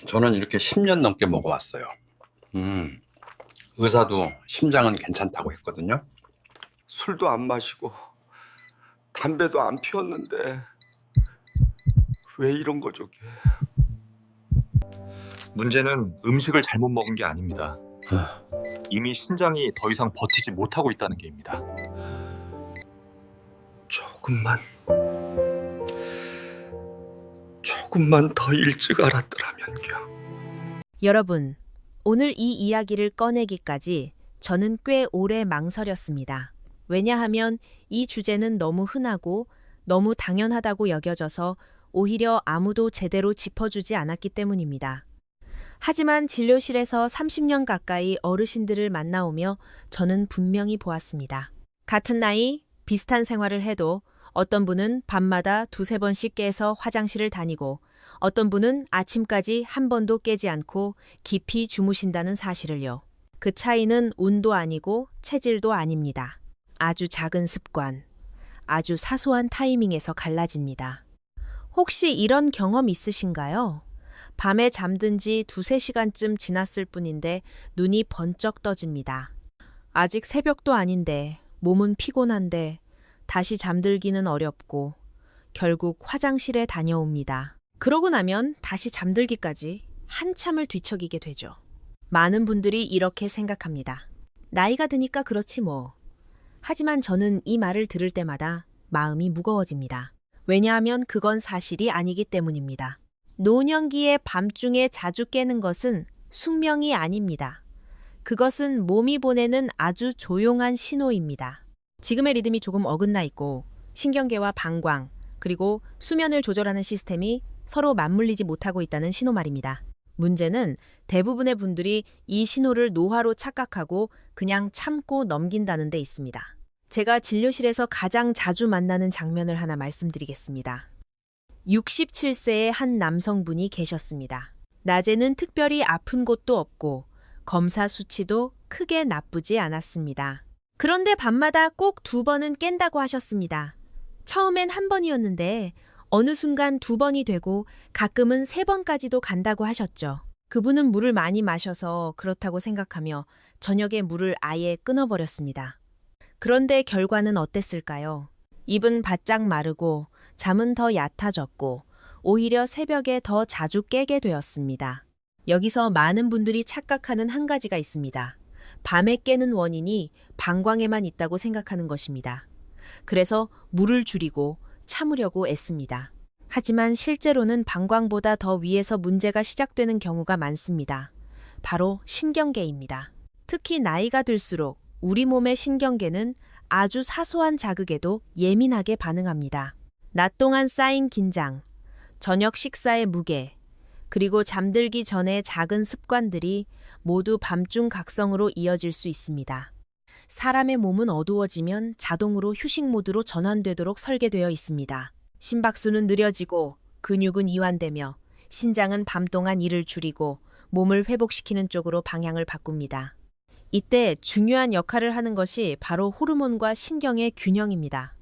저는 이렇게 10년 넘게 먹어왔어요. 의사도 심장은 괜찮다고 했거든요. 술도 안 마시고 담배도 안 피웠는데 왜 이런 거죠? 문제는 음식을 잘못 먹은 게 아닙니다. 이미 신장이 더 이상 버티지 못하고 있다는 게입니다. 조금만 더 일찍 알았더라면요. 여러분, 오늘 이 이야기를 꺼내기까지 저는 꽤 오래 망설였습니다. 왜냐하면 이 주제는 너무 흔하고 너무 당연하다고 여겨져서 오히려 아무도 제대로 짚어주지 않았기 때문입니다. 하지만 진료실에서 30년 가까이 어르신들을 만나오며 저는 분명히 보았습니다. 같은 나이, 비슷한 생활을 해도 어떤 분은 밤마다 두세 번씩 깨서 화장실을 다니고 어떤 분은 아침까지 한 번도 깨지 않고 깊이 주무신다는 사실을요. 그 차이는 운도 아니고 체질도 아닙니다. 아주 작은 습관, 아주 사소한 타이밍에서 갈라집니다. 혹시 이런 경험 있으신가요? 밤에 잠든 지 두세 시간쯤 지났을 뿐인데 눈이 번쩍 떠집니다. 아직 새벽도 아닌데 몸은 피곤한데 다시 잠들기는 어렵고 결국 화장실에 다녀옵니다. 그러고 나면 다시 잠들기까지 한참을 뒤척이게 되죠. 많은 분들이 이렇게 생각합니다. 나이가 드니까 그렇지 뭐. 하지만 저는 이 말을 들을 때마다 마음이 무거워집니다. 왜냐하면 그건 사실이 아니기 때문입니다. 노년기에 밤중에 자주 깨는 것은 숙명이 아닙니다. 그것은 몸이 보내는 아주 조용한 신호입니다. 지금의 리듬이 조금 어긋나 있고 신경계와 방광, 그리고 수면을 조절하는 시스템이 서로 맞물리지 못하고 있다는 신호 말입니다. 문제는 대부분의 분들이 이 신호를 노화로 착각하고 그냥 참고 넘긴다는 데 있습니다. 제가 진료실에서 가장 자주 만나는 장면을 하나 말씀드리겠습니다. 67세의 한 남성분이 계셨습니다. 낮에는 특별히 아픈 곳도 없고 검사 수치도 크게 나쁘지 않았습니다. 그런데 밤마다 꼭 2번은 깬다고 하셨습니다. 처음엔 1번이었는데 어느 순간 2번이 되고 가끔은 3번까지도 간다고 하셨죠. 그분은 물을 많이 마셔서 그렇다고 생각하며 저녁에 물을 아예 끊어버렸습니다. 그런데 결과는 어땠을까요? 입은 바짝 마르고 잠은 더 얕아졌고 오히려 새벽에 더 자주 깨게 되었습니다. 여기서 많은 분들이 착각하는 한 가지가 있습니다. 밤에 깨는 원인이 방광에만 있다고 생각하는 것입니다. 그래서 물을 줄이고 참으려고 애씁니다. 하지만 실제로는 방광보다 더 위에서 문제가 시작되는 경우가 많습니다. 바로 신경계입니다. 특히 나이가 들수록 우리 몸의 신경계는 아주 사소한 자극에도 예민하게 반응합니다. 낮 동안 쌓인 긴장, 저녁 식사의 무게, 그리고 잠들기 전의 작은 습관들이 모두 밤중 각성으로 이어질 수 있습니다. 사람의 몸은 어두워지면 자동으로 휴식 모드로 전환되도록 설계되어 있습니다. 심박수는 느려지고 근육은 이완되며 신장은 밤 동안 일을 줄이고 몸을 회복시키는 쪽으로 방향을 바꿉니다. 이때 중요한 역할을 하는 것이 바로 호르몬과 신경의 균형입니다.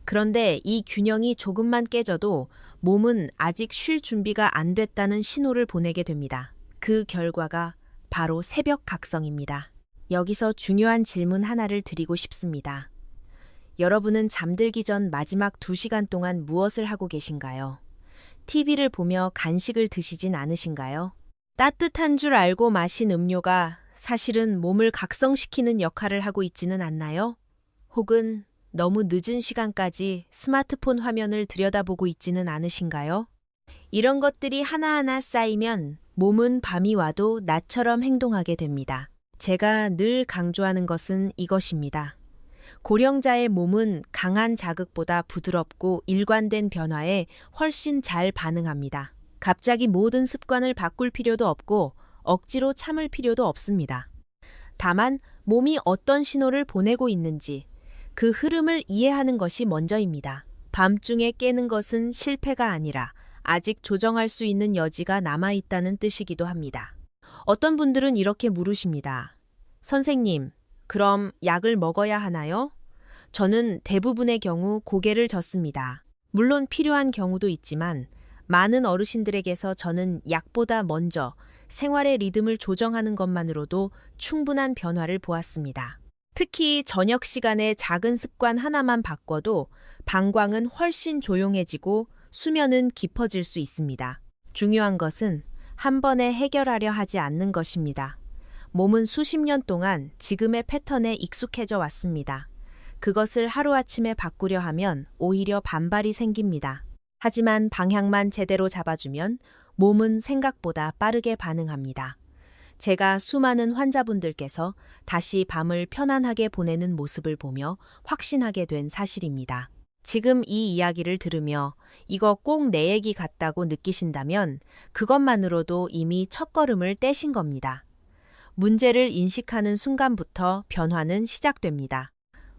그런데 이 균형이 조금만 깨져도 몸은 아직 쉴 준비가 안 됐다는 신호를 보내게 됩니다. 그 결과가 바로 새벽 각성입니다. 여기서 중요한 질문 하나를 드리고 싶습니다. 여러분은 잠들기 전 마지막 2시간 동안 무엇을 하고 계신가요? TV를 보며 간식을 드시진 않으신가요? 따뜻한 줄 알고 마신 음료가 사실은 몸을 각성시키는 역할을 하고 있지는 않나요? 혹은 너무 늦은 시간까지 스마트폰 화면을 들여다보고 있지는 않으신가요? 이런 것들이 하나하나 쌓이면 몸은 밤이 와도 나처럼 행동하게 됩니다. 제가 늘 강조하는 것은 이것입니다. 고령자의 몸은 강한 자극보다 부드럽고 일관된 변화에 훨씬 잘 반응합니다. 갑자기 모든 습관을 바꿀 필요도 없고 억지로 참을 필요도 없습니다. 다만 몸이 어떤 신호를 보내고 있는지 그 흐름을 이해하는 것이 먼저입니다. 밤중에 깨는 것은 실패가 아니라 아직 조정할 수 있는 여지가 남아있다는 뜻이기도 합니다. 어떤 분들은 이렇게 물으십니다. 선생님, 그럼 약을 먹어야 하나요? 저는 대부분의 경우 고개를 젓습니다. 물론 필요한 경우도 있지만 많은 어르신들에게서 저는 약보다 먼저 생활의 리듬을 조정하는 것만으로도 충분한 변화를 보았습니다. 특히 저녁 시간에 작은 습관 하나만 바꿔도 방광은 훨씬 조용해지고 수면은 깊어질 수 있습니다. 중요한 것은 한 번에 해결하려 하지 않는 것입니다. 몸은 수십 년 동안 지금의 패턴에 익숙해져 왔습니다. 그것을 하루아침에 바꾸려 하면 오히려 반발이 생깁니다. 하지만 방향만 제대로 잡아주면 몸은 생각보다 빠르게 반응합니다. 제가 수많은 환자분들께서 다시 밤을 편안하게 보내는 모습을 보며 확신하게 된 사실입니다. 지금 이 이야기를 들으며 이거 꼭 내 얘기 같다고 느끼신다면 그것만으로도 이미 첫걸음을 떼신 겁니다. 문제를 인식하는 순간부터 변화는 시작됩니다.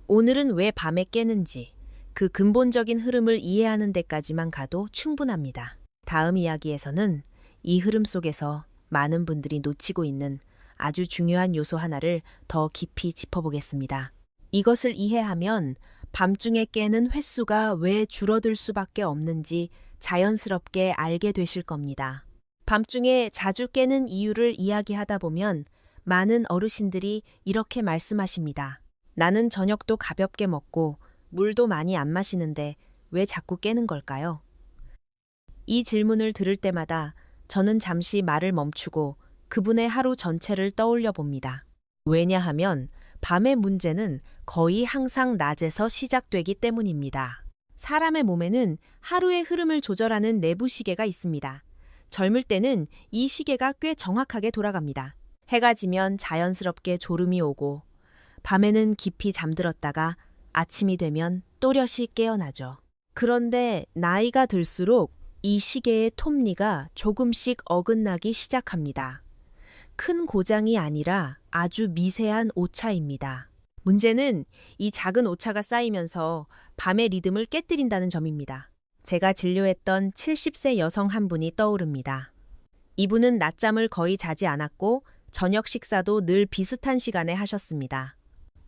오늘은 왜 밤에 깨는지 그 근본적인 흐름을 이해하는 데까지만 가도 충분합니다. 다음 이야기에서는 이 흐름 속에서 많은 분들이 놓치고 있는 아주 중요한 요소 하나를 더 깊이 짚어보겠습니다. 이것을 이해하면 밤중에 깨는 횟수가 왜 줄어들 수밖에 없는지 자연스럽게 알게 되실 겁니다. 밤중에 자주 깨는 이유를 이야기하다 보면 많은 어르신들이 이렇게 말씀하십니다. 나는 저녁도 가볍게 먹고 물도 많이 안 마시는데 왜 자꾸 깨는 걸까요? 이 질문을 들을 때마다 저는 잠시 말을 멈추고 그분의 하루 전체를 떠올려 봅니다. 왜냐하면 밤의 문제는 거의 항상 낮에서 시작되기 때문입니다. 사람의 몸에는 하루의 흐름을 조절하는 내부 시계가 있습니다. 젊을 때는 이 시계가 꽤 정확하게 돌아갑니다. 해가 지면 자연스럽게 졸음이 오고 밤에는 깊이 잠들었다가 아침이 되면 또렷이 깨어나죠. 그런데 나이가 들수록 이 시계의 톱니가 조금씩 어긋나기 시작합니다. 큰 고장이 아니라 아주 미세한 오차입니다. 문제는 이 작은 오차가 쌓이면서 밤의 리듬을 깨뜨린다는 점입니다. 제가 진료했던 70세 여성 한 분이 떠오릅니다. 이분은 낮잠을 거의 자지 않았고 저녁 식사도 늘 비슷한 시간에 하셨습니다.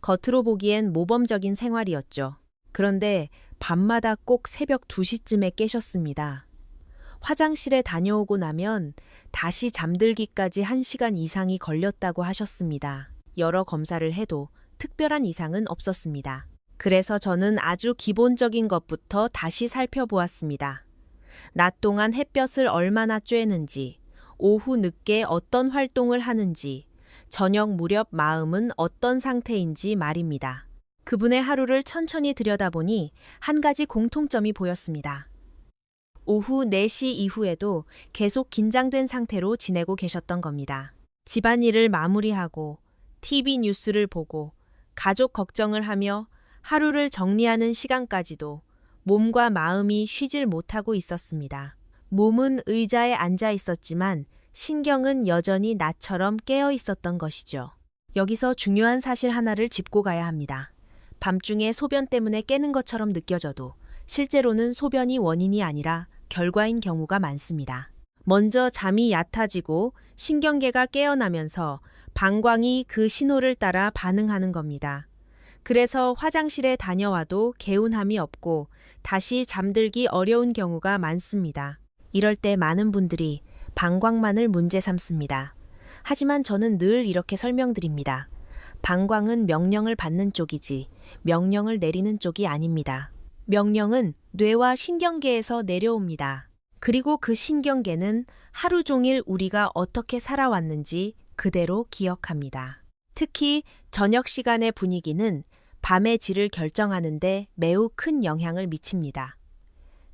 겉으로 보기엔 모범적인 생활이었죠. 그런데 밤마다 꼭 새벽 2시쯤에 깨셨습니다. 화장실에 다녀오고 나면 다시 잠들기까지 1시간 이상이 걸렸다고 하셨습니다. 여러 검사를 해도 특별한 이상은 없었습니다. 그래서 저는 아주 기본적인 것부터 다시 살펴보았습니다. 낮 동안 햇볕을 얼마나 쬐는지, 오후 늦게 어떤 활동을 하는지, 저녁 무렵 마음은 어떤 상태인지 말입니다. 그분의 하루를 천천히 들여다보니 한 가지 공통점이 보였습니다. 오후 4시 이후에도 계속 긴장된 상태로 지내고 계셨던 겁니다. 집안일을 마무리하고 TV 뉴스를 보고 가족 걱정을 하며 하루를 정리하는 시간까지도 몸과 마음이 쉬질 못하고 있었습니다. 몸은 의자에 앉아 있었지만 신경은 여전히 나처럼 깨어 있었던 것이죠. 여기서 중요한 사실 하나를 짚고 가야 합니다. 밤중에 소변 때문에 깨는 것처럼 느껴져도 실제로는 소변이 원인이 아니라 결과인 경우가 많습니다. 먼저 잠이 얕아지고 신경계가 깨어나면서 방광이 그 신호를 따라 반응하는 겁니다. 그래서 화장실에 다녀와도 개운함이 없고 다시 잠들기 어려운 경우가 많습니다. 이럴 때 많은 분들이 방광만을 문제 삼습니다. 하지만 저는 늘 이렇게 설명드립니다. 방광은 명령을 받는 쪽이지 명령을 내리는 쪽이 아닙니다. 명령은 뇌와 신경계에서 내려옵니다. 그리고 그 신경계는 하루 종일 우리가 어떻게 살아왔는지 그대로 기억합니다. 특히 저녁 시간의 분위기는 밤의 질을 결정하는데 매우 큰 영향을 미칩니다.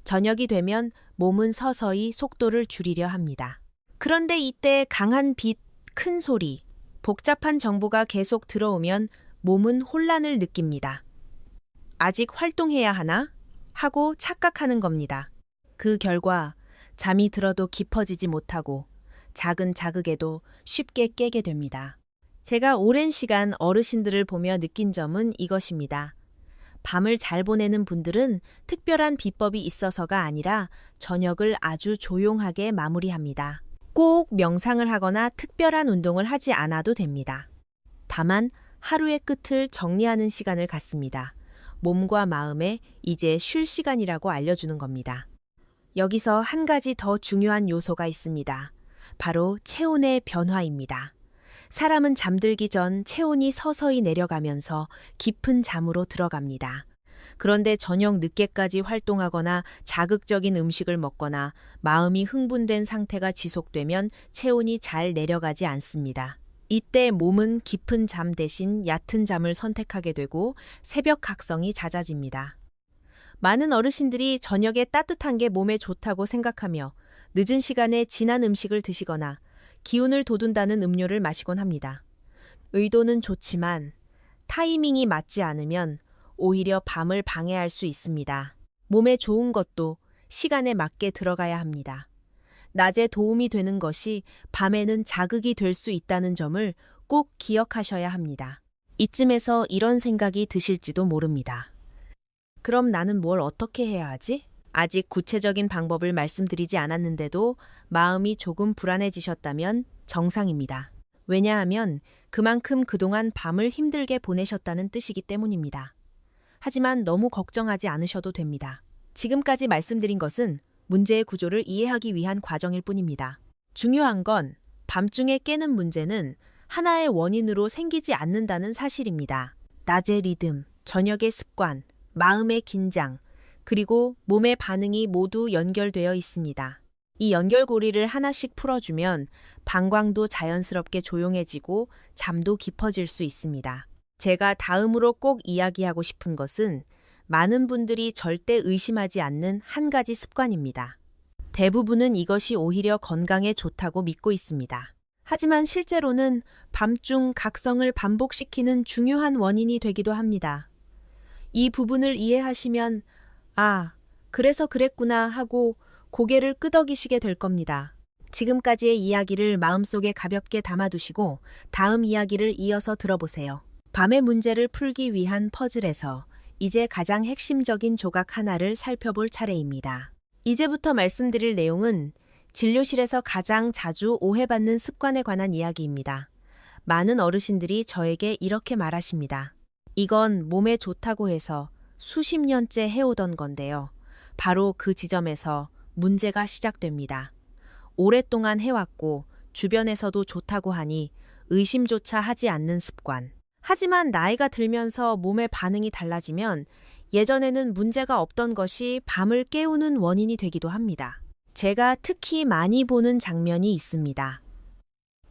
저녁이 되면 몸은 서서히 속도를 줄이려 합니다. 그런데 이때 강한 빛, 큰 소리, 복잡한 정보가 계속 들어오면 몸은 혼란을 느낍니다. 아직 활동해야 하나? 하고 착각하는 겁니다. 그 결과 잠이 들어도 깊어지지 못하고 작은 자극에도 쉽게 깨게 됩니다. 제가 오랜 시간 어르신들을 보며 느낀 점은 이것입니다. 밤을 잘 보내는 분들은 특별한 비법이 있어서가 아니라 저녁을 아주 조용하게 마무리합니다. 꼭 명상을 하거나 특별한 운동을 하지 않아도 됩니다. 다만 하루의 끝을 정리하는 시간을 갖습니다. 몸과 마음에 이제 쉴 시간이라고 알려주는 겁니다. 여기서 한 가지 더 중요한 요소가 있습니다. 바로 체온의 변화입니다. 사람은 잠들기 전 체온이 서서히 내려가면서 깊은 잠으로 들어갑니다. 그런데 저녁 늦게까지 활동하거나 자극적인 음식을 먹거나 마음이 흥분된 상태가 지속되면 체온이 잘 내려가지 않습니다. 이때 몸은 깊은 잠 대신 얕은 잠을 선택하게 되고 새벽 각성이 잦아집니다. 많은 어르신들이 저녁에 따뜻한 게 몸에 좋다고 생각하며 늦은 시간에 진한 음식을 드시거나 기운을 돋운다는 음료를 마시곤 합니다. 의도는 좋지만 타이밍이 맞지 않으면 오히려 밤을 방해할 수 있습니다. 몸에 좋은 것도 시간에 맞게 들어가야 합니다. 낮에 도움이 되는 것이 밤에는 자극이 될 수 있다는 점을 꼭 기억하셔야 합니다. 이쯤에서 이런 생각이 드실지도 모릅니다. 그럼 나는 뭘 어떻게 해야 하지? 아직 구체적인 방법을 말씀드리지 않았는데도 마음이 조금 불안해지셨다면 정상입니다. 왜냐하면 그만큼 그동안 밤을 힘들게 보내셨다는 뜻이기 때문입니다. 하지만 너무 걱정하지 않으셔도 됩니다. 지금까지 말씀드린 것은 문제의 구조를 이해하기 위한 과정일 뿐입니다. 중요한 건 밤중에 깨는 문제는 하나의 원인으로 생기지 않는다는 사실입니다. 낮의 리듬, 저녁의 습관, 마음의 긴장, 그리고 몸의 반응이 모두 연결되어 있습니다. 이 연결고리를 하나씩 풀어주면 방광도 자연스럽게 조용해지고 잠도 깊어질 수 있습니다. 제가 다음으로 꼭 이야기하고 싶은 것은 많은 분들이 절대 의심하지 않는 한 가지 습관입니다. 대부분은 이것이 오히려 건강에 좋다고 믿고 있습니다. 하지만 실제로는 밤중 각성을 반복시키는 중요한 원인이 되기도 합니다. 이 부분을 이해하시면 아, 그래서 그랬구나 하고 고개를 끄덕이시게 될 겁니다. 지금까지의 이야기를 마음속에 가볍게 담아두시고 다음 이야기를 이어서 들어보세요. 밤의 문제를 풀기 위한 퍼즐에서 이제 가장 핵심적인 조각 하나를 살펴볼 차례입니다. 이제부터 말씀드릴 내용은 진료실에서 가장 자주 오해받는 습관에 관한 이야기입니다. 많은 어르신들이 저에게 이렇게 말하십니다. 이건 몸에 좋다고 해서 수십 년째 해오던 건데요. 바로 그 지점에서 문제가 시작됩니다. 오랫동안 해왔고 주변에서도 좋다고 하니 의심조차 하지 않는 습관. 하지만 나이가 들면서 몸의 반응이 달라지면 예전에는 문제가 없던 것이 밤을 깨우는 원인이 되기도 합니다. 제가 특히 많이 보는 장면이 있습니다.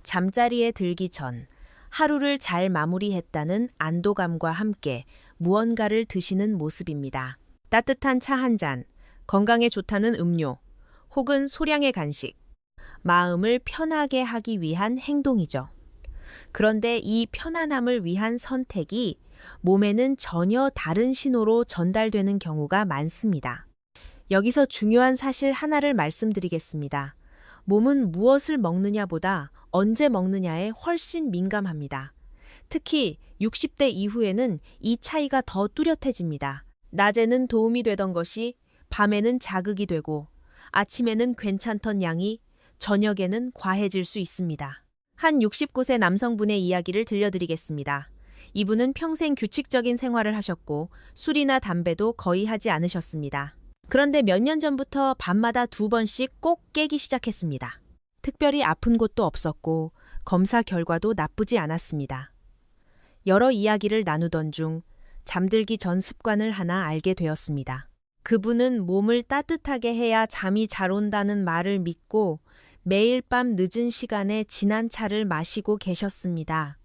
잠자리에 들기 전 하루를 잘 마무리했다는 안도감과 함께 무언가를 드시는 모습입니다. 따뜻한 차 한 잔, 건강에 좋다는 음료, 혹은 소량의 간식. 마음을 편하게 하기 위한 행동이죠. 그런데 이 편안함을 위한 선택이 몸에는 전혀 다른 신호로 전달되는 경우가 많습니다. 여기서 중요한 사실 하나를 말씀드리겠습니다. 몸은 무엇을 먹느냐보다 언제 먹느냐에 훨씬 민감합니다. 특히 60대 이후에는 이 차이가 더 뚜렷해집니다. 낮에는 도움이 되던 것이 밤에는 자극이 되고 아침에는 괜찮던 양이 저녁에는 과해질 수 있습니다. 한 69세 남성분의 이야기를 들려드리겠습니다. 이분은 평생 규칙적인 생활을 하셨고 술이나 담배도 거의 하지 않으셨습니다. 그런데 몇 년 전부터 밤마다 2번씩 꼭 깨기 시작했습니다. 특별히 아픈 곳도 없었고 검사 결과도 나쁘지 않았습니다. 여러 이야기를 나누던 중 잠들기 전 습관을 하나 알게 되었습니다. 그분은 몸을 따뜻하게 해야 잠이 잘 온다는 말을 믿고 매일 밤 늦은 시간에 진한 차를 마시고 계셨습니다.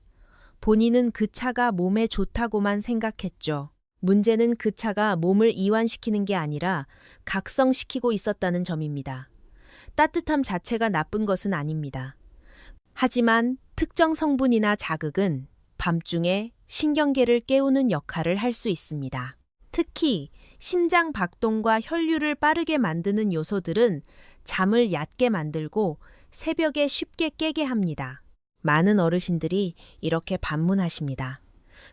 본인은 그 차가 몸에 좋다고만 생각했죠. 문제는 그 차가 몸을 이완시키는 게 아니라 각성시키고 있었다는 점입니다. 따뜻함 자체가 나쁜 것은 아닙니다. 하지만 특정 성분이나 자극은 밤중에 신경계를 깨우는 역할을 할 수 있습니다. 특히 심장 박동과 혈류를 빠르게 만드는 요소들은 잠을 얕게 만들고 새벽에 쉽게 깨게 합니다. 많은 어르신들이 이렇게 반문하십니다.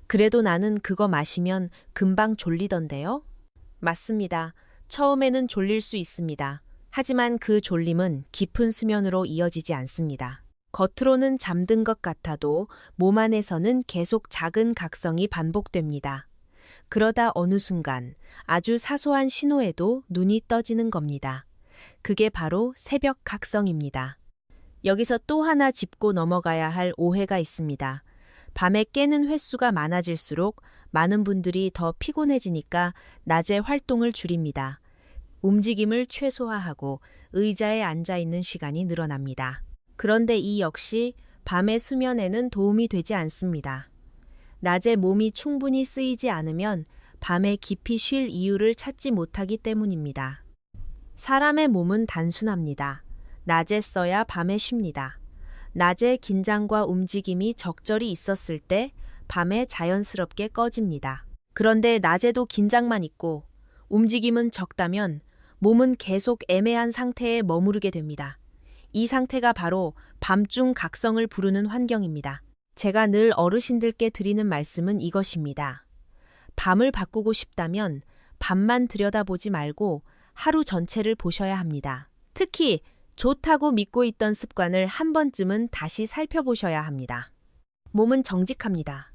그래도 나는 그거 마시면 금방 졸리던데요? 맞습니다. 처음에는 졸릴 수 있습니다. 하지만 그 졸림은 깊은 수면으로 이어지지 않습니다. 겉으로는 잠든 것 같아도 몸 안에서는 계속 작은 각성이 반복됩니다. 그러다 어느 순간 아주 사소한 신호에도 눈이 떠지는 겁니다. 그게 바로 새벽 각성입니다. 여기서 또 하나 짚고 넘어가야 할 오해가 있습니다. 밤에 깨는 횟수가 많아질수록 많은 분들이 더 피곤해지니까 낮에 활동을 줄입니다. 움직임을 최소화하고 의자에 앉아 있는 시간이 늘어납니다. 그런데 이 역시 밤의 수면에는 도움이 되지 않습니다. 낮에 몸이 충분히 쓰이지 않으면 밤에 깊이 쉴 이유를 찾지 못하기 때문입니다. 사람의 몸은 단순합니다. 낮에 써야 밤에 쉽니다. 낮에 긴장과 움직임이 적절히 있었을 때 밤에 자연스럽게 꺼집니다. 그런데 낮에도 긴장만 있고 움직임은 적다면 몸은 계속 애매한 상태에 머무르게 됩니다. 이 상태가 바로 밤중 각성을 부르는 환경입니다. 제가 늘 어르신들께 드리는 말씀은 이것입니다. 밤을 바꾸고 싶다면 밤만 들여다보지 말고 하루 전체를 보셔야 합니다. 특히 좋다고 믿고 있던 습관을 한 번쯤은 다시 살펴보셔야 합니다. 몸은 정직합니다.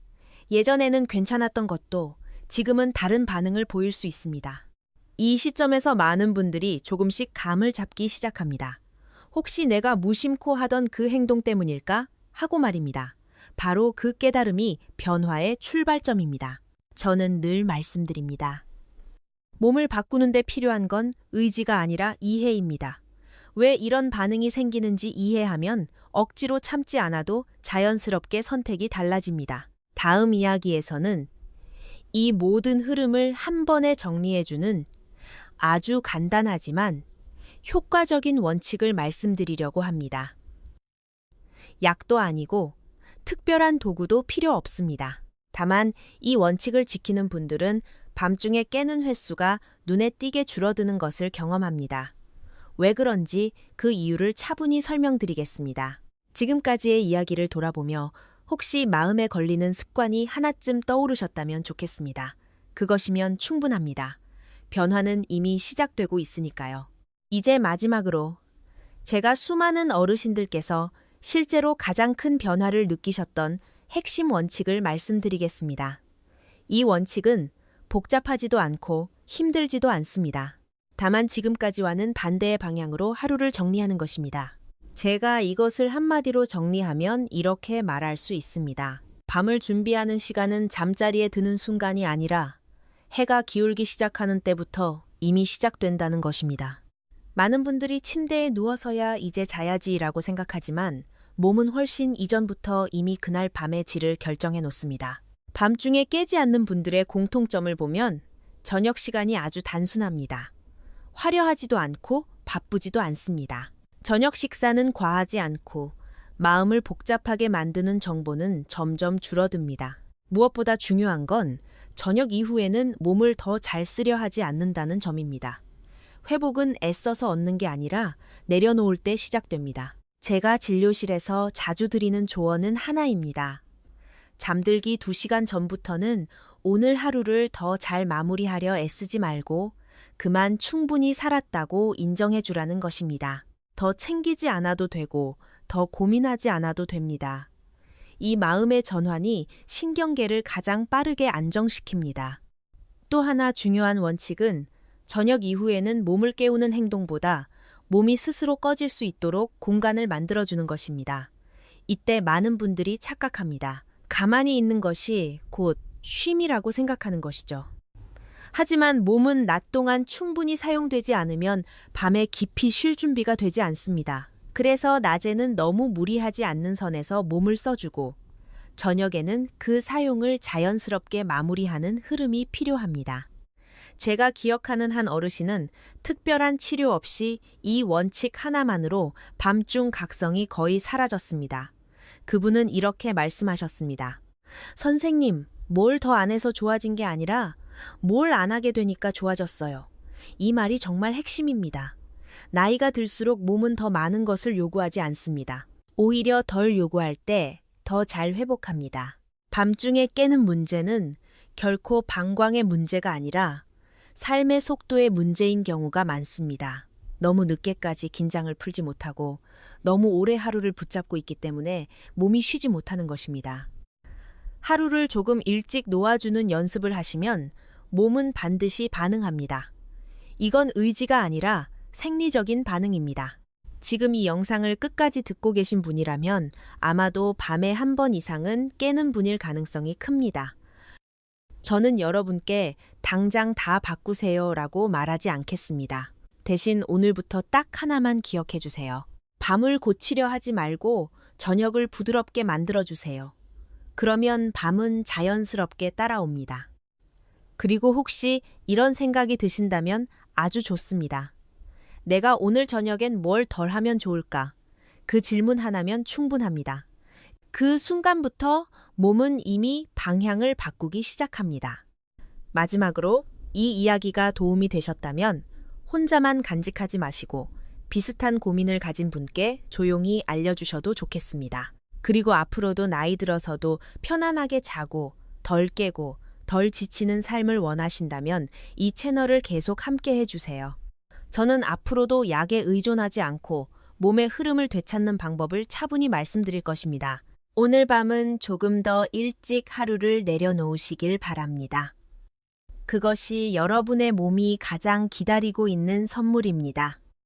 예전에는 괜찮았던 것도 지금은 다른 반응을 보일 수 있습니다. 이 시점에서 많은 분들이 조금씩 감을 잡기 시작합니다. 혹시 내가 무심코 하던 그 행동 때문일까? 하고 말입니다. 바로 그 깨달음이 변화의 출발점입니다. 저는 늘 말씀드립니다. 몸을 바꾸는데 필요한 건 의지가 아니라 이해입니다. 왜 이런 반응이 생기는지 이해하면 억지로 참지 않아도 자연스럽게 선택이 달라집니다. 다음 이야기에서는 이 모든 흐름을 한 번에 정리해주는 아주 간단하지만 효과적인 원칙을 말씀드리려고 합니다. 약도 아니고 특별한 도구도 필요 없습니다. 다만 이 원칙을 지키는 분들은 밤중에 깨는 횟수가 눈에 띄게 줄어드는 것을 경험합니다. 왜 그런지 그 이유를 차분히 설명드리겠습니다. 지금까지의 이야기를 돌아보며 혹시 마음에 걸리는 습관이 하나쯤 떠오르셨다면 좋겠습니다. 그것이면 충분합니다. 변화는 이미 시작되고 있으니까요. 이제 마지막으로 제가 수많은 어르신들께서 실제로 가장 큰 변화를 느끼셨던 핵심 원칙을 말씀드리겠습니다. 이 원칙은 복잡하지도 않고 힘들지도 않습니다. 다만 지금까지와는 반대의 방향으로 하루를 정리하는 것입니다. 제가 이것을 한마디로 정리하면 이렇게 말할 수 있습니다. 밤을 준비하는 시간은 잠자리에 드는 순간이 아니라 해가 기울기 시작하는 때부터 이미 시작된다는 것입니다. 많은 분들이 침대에 누워서야 이제 자야지라고 생각하지만 몸은 훨씬 이전부터 이미 그날 밤의 질을 결정해 놓습니다. 밤중에 깨지 않는 분들의 공통점을 보면 저녁 시간이 아주 단순합니다. 화려하지도 않고 바쁘지도 않습니다. 저녁 식사는 과하지 않고 마음을 복잡하게 만드는 정보는 점점 줄어듭니다. 무엇보다 중요한 건 저녁 이후에는 몸을 더 잘 쓰려 하지 않는다는 점입니다. 회복은 애써서 얻는 게 아니라 내려놓을 때 시작됩니다. 제가 진료실에서 자주 드리는 조언은 하나입니다. 잠들기 2시간 전부터는 오늘 하루를 더 잘 마무리하려 애쓰지 말고 그만 충분히 살았다고 인정해 주라는 것입니다. 더 챙기지 않아도 되고 더 고민하지 않아도 됩니다. 이 마음의 전환이 신경계를 가장 빠르게 안정시킵니다. 또 하나 중요한 원칙은 저녁 이후에는 몸을 깨우는 행동보다 몸이 스스로 꺼질 수 있도록 공간을 만들어주는 것입니다. 이때 많은 분들이 착각합니다. 가만히 있는 것이 곧 쉼이라고 생각하는 것이죠. 하지만 몸은 낮 동안 충분히 사용되지 않으면 밤에 깊이 쉴 준비가 되지 않습니다. 그래서 낮에는 너무 무리하지 않는 선에서 몸을 써주고 저녁에는 그 사용을 자연스럽게 마무리하는 흐름이 필요합니다. 제가 기억하는 한 어르신은 특별한 치료 없이 이 원칙 하나만으로 밤중 각성이 거의 사라졌습니다. 그분은 이렇게 말씀하셨습니다. 선생님, 뭘 더 안 해서 좋아진 게 아니라 뭘 안 하게 되니까 좋아졌어요. 이 말이 정말 핵심입니다. 나이가 들수록 몸은 더 많은 것을 요구하지 않습니다. 오히려 덜 요구할 때 더 잘 회복합니다. 밤중에 깨는 문제는 결코 방광의 문제가 아니라 삶의 속도의 문제인 경우가 많습니다. 너무 늦게까지 긴장을 풀지 못하고 너무 오래 하루를 붙잡고 있기 때문에 몸이 쉬지 못하는 것입니다. 하루를 조금 일찍 놓아주는 연습을 하시면 몸은 반드시 반응합니다. 이건 의지가 아니라 생리적인 반응입니다. 지금 이 영상을 끝까지 듣고 계신 분이라면 아마도 밤에 한 번 이상은 깨는 분일 가능성이 큽니다. 저는 여러분께 당장 다 바꾸세요라고 말하지 않겠습니다. 대신 오늘부터 딱 하나만 기억해 주세요. 밤을 고치려 하지 말고 저녁을 부드럽게 만들어 주세요. 그러면 밤은 자연스럽게 따라옵니다. 그리고 혹시 이런 생각이 드신다면 아주 좋습니다. 내가 오늘 저녁엔 뭘 덜 하면 좋을까? 그 질문 하나면 충분합니다. 그 순간부터 몸은 이미 방향을 바꾸기 시작합니다. 마지막으로 이 이야기가 도움이 되셨다면 혼자만 간직하지 마시고 비슷한 고민을 가진 분께 조용히 알려주셔도 좋겠습니다. 그리고 앞으로도 나이 들어서도 편안하게 자고 덜 깨고 덜 지치는 삶을 원하신다면 이 채널을 계속 함께 해주세요. 저는 앞으로도 약에 의존하지 않고 몸의 흐름을 되찾는 방법을 차분히 말씀드릴 것입니다. 오늘 밤은 조금 더 일찍 하루를 내려놓으시길 바랍니다. 그것이 여러분의 몸이 가장 기다리고 있는 선물입니다.